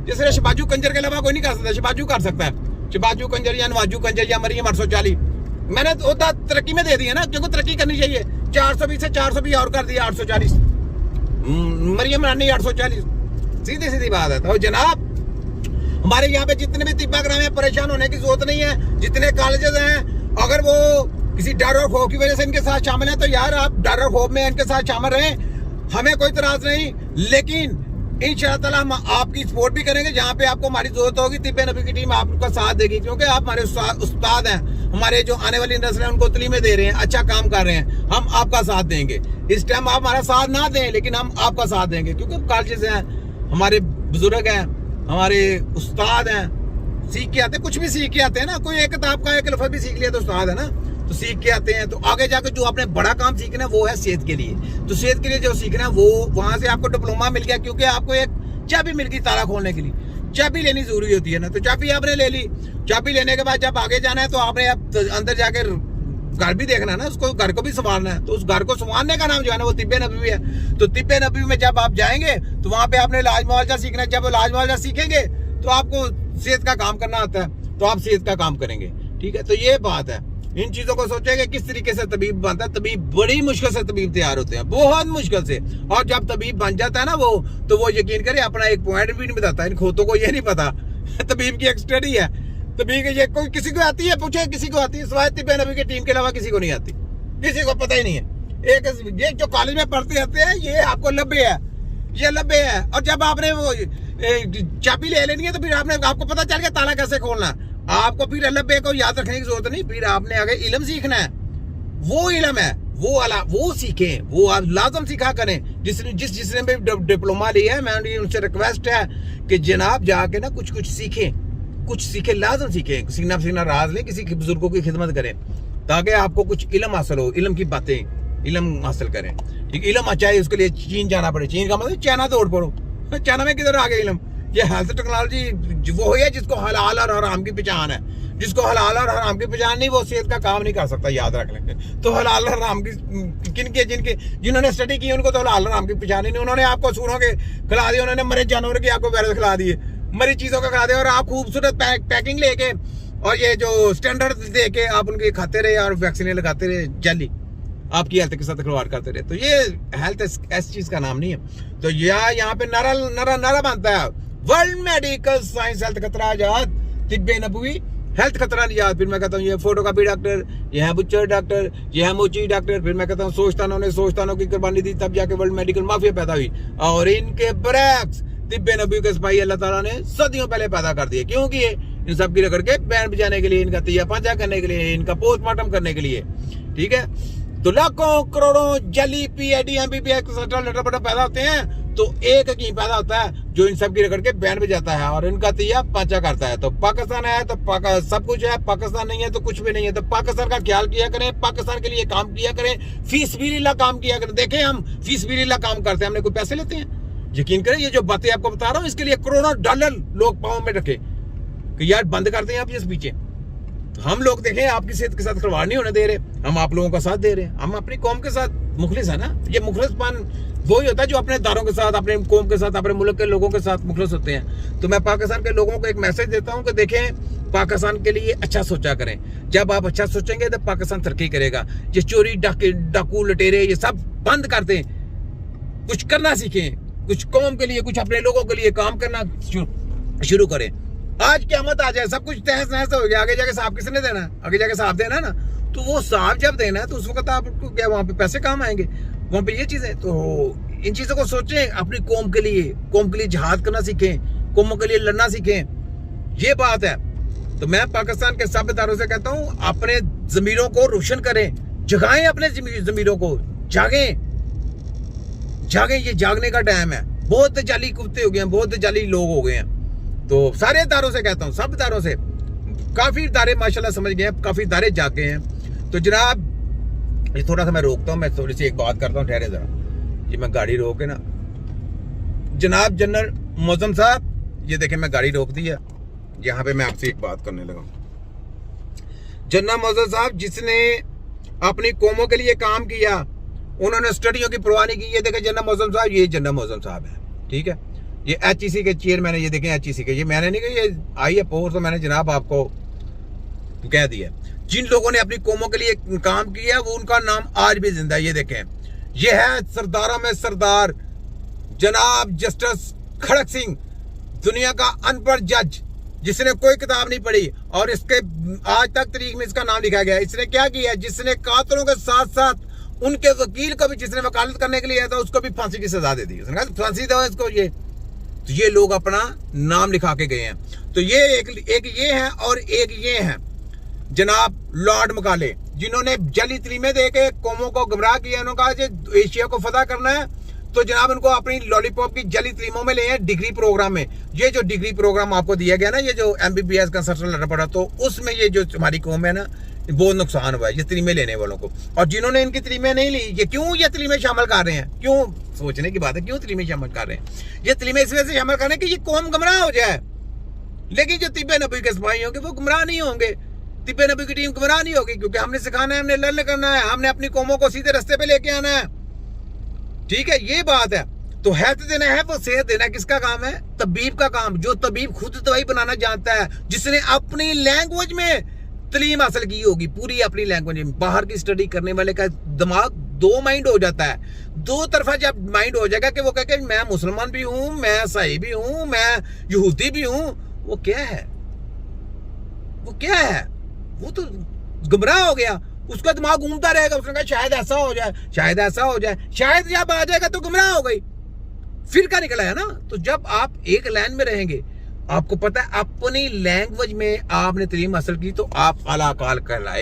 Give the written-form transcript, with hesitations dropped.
जिसने शबाजू कंजर के अलावा कोई नहीं कर सकता। शबाजू कर सकता है, शबाजू कंजर या नवाजू कंजर या मरियम 840। मैंने तो तरक्की में दे दी है ना, क्योंकि तरक्की करनी चाहिए। 420 से 420 और कर दिया 840, मरियम रानी 840, सीधी सीधी बात है। तो जनाब हमारे यहाँ पे जितने भी तिब्बाग्राम में परेशान होने की जरूरत नहीं है। जितने कॉलेजेस हैं, अगर वो किसी डर और खौफ की वजह से इनके साथ शामिल है तो यार आप डर और खौफ में इनके साथ शामिल रहें, हमें कोई इतराज नहीं। लेकिन इंशाअल्लाह हम आपकी सपोर्ट भी करेंगे। जहाँ पे आपको हमारी जरूरत होगी, तिब्बे नबी की टीम आपका साथ देगी, क्योंकि आप हमारे उस्ताद हैं। हमारे जो आने वाली नस्ल है उनको तलीमें दे रहे हैं, अच्छा काम कर रहे हैं, हम आपका साथ देंगे। इस टाइम आप हमारा साथ ना दें, लेकिन हम आपका साथ देंगे, क्योंकि कॉलेजेस हैं, हमारे बुजुर्ग हैं, हमारे उस्ताद हैं, सीख के आते हैं, कुछ भी सीख के आते हैं ना। कोई एक किताब का एक लफ्ज़ भी सीख लिया तो उस्ताद है ना, तो सीख के आते हैं। तो आगे जाकर जो आपने बड़ा काम सीखना है वो है सेहत के लिए। तो सेहत के लिए जो सीखना है वो वहां से आपको डिप्लोमा मिल गया, क्योंकि आपको एक चाबी मिल गई ताला खोलने के लिए। चाबी लेनी जरूरी होती है ना, तो चाबी आपने ले ली। चाबी लेने के बाद जब आगे जाना है तो आपने अब अंदर जाकर घर भी देखना है ना, उसको घर को भी संभालना है। तो उस घर को संभालने का नाम जो है ना वो तिब्बे नबवी है। तो तिब्बे नबवी में जब आप जाएंगे तो वहां पे आपने इलाज मुआवजा सीखना है। जब इलाज मुआवजा सीखेंगे तो आपको सेहत का काम करना आता है, तो आप सेहत का काम करेंगे। ठीक है, तो ये बात है। इन चीजों को सोचेंगे किस तरीके से तबीब बनता है। तबीब बड़ी मुश्किल से तबीब तैयार होते हैं, बहुत मुश्किल से। और जब तबीब बन जाता है ना वो, तो वो यकीन करे अपना एक पॉइंट भी नहीं बताता। इन खोतों को ये नहीं पता तबीब की एक स्टडी है। तबीब ये कोई किसी को आती है, पूछे किसी को आती है, सिवाय तिब्बे नबी की टीम के अलावा किसी को नहीं आती, किसी को पता ही नहीं है। एक ये जो कॉलेज में पढ़ते रहते हैं ये आपको लब्बे है, ये लब्बे है। और जब आपने वो चाबी ले लेनी है तो फिर आपको पता चल गया ताला कैसे खोलना है। आपको फिर लब्बे को याद रखने की जरूरत नहीं, फिर आपने आगे इल्म सीखना है। वो इल्म है, वो सीखें, वो आप लाजम सीखा करें। जिसने भी डिप्लोमा लिया है, मैं उनसे रिक्वेस्ट है कि जनाब जाके ना कुछ सीखें, कुछ सीखें, लाजम सीखें। सीना राज लें, किसी बुजुर्गों की खिदमत करें, ताकि आपको कुछ इल्म हासिल हो, इल्म की बातें इल्म हासिल करें। ठीक, इल्म अच्छा है, उसके लिए चीन जाना पड़े। चीन का मतलब चाइना दौड़ पड़ो। चाइना में किधर आ गया इल्म? ये हेल्थ टेक्नोलॉजी वो है जिसको हलाल और हराम की पहचान है। जिसको हलाल और हराम की पहचान नहीं, वो सेहत का काम नहीं कर सकता, याद रख लेंगे। तो हलाल और हराम की जिन्होंने स्टडी की उनको तो हलाल और हराम की पहचान ही नहीं। उन्होंने आपको सूरों के खिला दिए, उन्होंने मरे जानवर के आपको वायरस खिला दिए, मरी चीजों का खिला दिया, और आप खूबसूरत पैकिंग लेके और ये जो स्टैंडर्ड दे के आप उनके खाते रहे और वैक्सीन लगाते रहे, जाली आपकी हेल्थ के साथ खिलवाड़ करते रहे। तो ये हेल्थ ऐसी चीज का नाम नहीं है। तो यहाँ पे नारा बनता है, वर्ल्ड मेडिकल साइंस हेल्थ खतरा आजाद, तिब्बे नबवी हेल्थ खतरा निजात। फिर मैं कहता हूँ ये फोटोकॉपी डॉक्टर, ये है बुच्चर डॉक्टर, ये है मोची डॉक्टर। फिर मैं कहता हूँ सोचतानों की कुर्बानी दी, तब जाके वर्ल्ड मेडिकल माफिया पैदा हुई। और इनके ब्रैक्स तिब्बे नबवी के सिपाही अल्लाह ताला ने सदियों पहले पैदा कर दिए। क्यों किए? इन सब की रगड़ के बैंड बजाने के लिए, इनका तिया पांचा करने के लिए, इनका पोस्टमार्टम करने के लिए। ठीक है, तो लाखों करोड़ों जली PhD MBBS पैदा होते हैं, तो एक हकीम पैदा होता है जो इन सब की रगड़ के बैंड बजाता है और इनका तिया पांचा करता है। तो पाकिस्तान है तो सब कुछ है, पाकिस्तान नहीं है तो कुछ भी नहीं है। तो पाकिस्तान का ख्याल किया करें, पाकिस्तान के लिए काम किया करें, फीसबीलिल्लाह काम किया करें। देखें हम फीसबीलिल्लाह काम करते हैं, हमने कोई पैसे लेते हैं? यकीन करें, ये जो बातें आपको बता रहा हूँ इसके लिए करोड़ों डॉलर लोग पाँव में रखे कि यार बंद करते हैं आप इस पीछे। तो हम लोग देखें आपकी सेहत के साथ खिलवाड़ नहीं होने दे रहे, हम आप लोगों का साथ दे रहे हैं। हम अपनी कौम के साथ मुखलिस है ना। ये मुखलिसपन वही होता है जो अपने दारों के साथ, अपने कौम के साथ, अपने मुल्क के लोगों के साथ मुखलिस होते हैं। तो मैं पाकिस्तान के लोगों को एक मैसेज देता हूँ कि देखें, पाकिस्तान के लिए अच्छा सोचा करें। जब आप अच्छा सोचेंगे तो पाकिस्तान तरक्की करेगा। ये चोरी डाकू लुटेरे ये सब बंद कर दें, कुछ करना सीखें, कुछ कौम के लिए, कुछ अपने लोगों के लिए काम करना शुरू करें। आज क़यामत आ जाए, सब कुछ तहस नहस हो गया, आगे जाके साफ किसने देना है? आगे जाके साफ देना है ना। तो वो साफ जब देना है तो उस वक्त आपको क्या वहां पे पैसे काम आएंगे, वहां पे ये चीजें। तो इन चीजों को सोचें, अपनी कौम के लिए जिहाद करना सीखें, कौमों के लिए लड़ना सीखें, ये बात है। तो मैं पाकिस्तान के सब इदारों से कहता हूँ, अपने जमीरों को रोशन करें, जगाएं अपने जमीरों को, जागें। ये जागने का टाइम है। बहुत जाली कुत्ते हो गए हैं, बहुत जाली लोग हो गए हैं। तो सारे इदारों से कहता हूँ, सब इदारों से, काफी इदारे माशाल्लाह समझ गए हैं, काफी इदारे जागे हैं। तो जनाब ये थोड़ा सा मैं रोकता हूँ, मैं थोड़ी सी एक बात करता हूँ, ठहरे जरा। ये मैं गाड़ी रोक के ना, जनाब जनरल मौजम साहब, ये देखें मैं गाड़ी रोक दी है, यहाँ पे मैं आपसे एक बात करने लगा। जनरल मौजम साहब जिसने अपनी कौमों के लिए काम किया, उन्होंने स्टडियों की परवाह नहीं की। ये देखें जनरल मौजम साहब, ये जनरल मौजम साहब है। ठीक है, ये HEC के चेयरमैन है, ये देखें HEC के, ये मैंने नहीं कहा, ये आई है पोस्ट, तो मैंने जनाब आपको कह दिया। जिन लोगों ने अपनी कौमों के लिए काम किया वो उनका नाम आज भी जिंदा है। ये देखें, ये है सरदारों में सरदार जनाब जस्टिस खड़क सिंह, दुनिया का अनपढ़ जज जिसने कोई किताब नहीं पढ़ी और इसके आज तक तारीख में इसका नाम लिखा गया। इसने क्या किया, जिसने कातलों के साथ साथ उनके वकील को भी, जिसने वकालत करने के लिए आया था, उसको भी फांसी की सजा दे दी। उसने कहा फांसी दो इसको। ये लोग अपना नाम लिखा के गए हैं। तो ये एक ये है और एक ये है जनाब लॉर्ड मकाले, जिन्होंने जली तलीमे दे के कौमों को गुमराह किया। उन्होंने कहा एशिया को फतह करना है तो जनाब उनको अपनी लॉलीपॉप की जली तलीमों में ले हैं डिग्री प्रोग्राम में। ये जो डिग्री प्रोग्राम आपको दिया गया ना, ये जो MBBS का कंसल्टेंट लेना पड़ा, तो उसमें ये जो हमारी कौम है ना, बहुत नुकसान हुआ है ये तलीमे लेने वालों को। और जिन्होंने इनकी तलीमे नहीं ली, ये क्यों ये तलीमे शामिल कर रहे हैं, क्यों, सोचने की बात है, क्यों तलीमे शामिल कर रहे हैं। ये तलीमे इस वजह से शामिल कर रहे हैं कि ये कौम गुमराह हो जाए। लेकिन जो तिब्बे नबी के सिपाही होंगे वो गुमराह नहीं होंगे, तिब्बे नबी की टीम गुमराह नहीं होगी, क्योंकि हमने सिखाना है, हमने लर्न करना है, हमने अपनी कौमों को सीधे रास्ते पे लेके आना है। ठीक है, ये बात है। तो हेल्थ देना है, वो सेहत देना किसका काम है, तबीब का काम। जो तबीब खुद दवाई बनाना जानता है, जिसने अपनी लैंग्वेज में तालीम हासिल की होगी, पूरी अपनी लैंग्वेज में। बाहर की स्टडी करने वाले का दिमाग दो माइंड हो जाता है, दो तरफा जब माइंड हो जाएगा कि वो कहे मैं मुसलमान भी हूं, मैं ईसाई भी हूं, मैं यहूदी भी हूं, वो क्या है, वो क्या है, वो तो गुमराह हो गया। उसका दिमाग घूमता रहेगा, उसने कहा शायद ऐसा हो जाए, शायद ऐसा हो जाए, शायद जब आ जाएगा तो गुमराह हो गई, फिर क्या निकला है ना। तो जब आप एक लाइन में रहेंगे, आपको पता है अपनी लैंग्वेज में आपने तालीम हासिल की, तो आप आला अकाल कहलाए।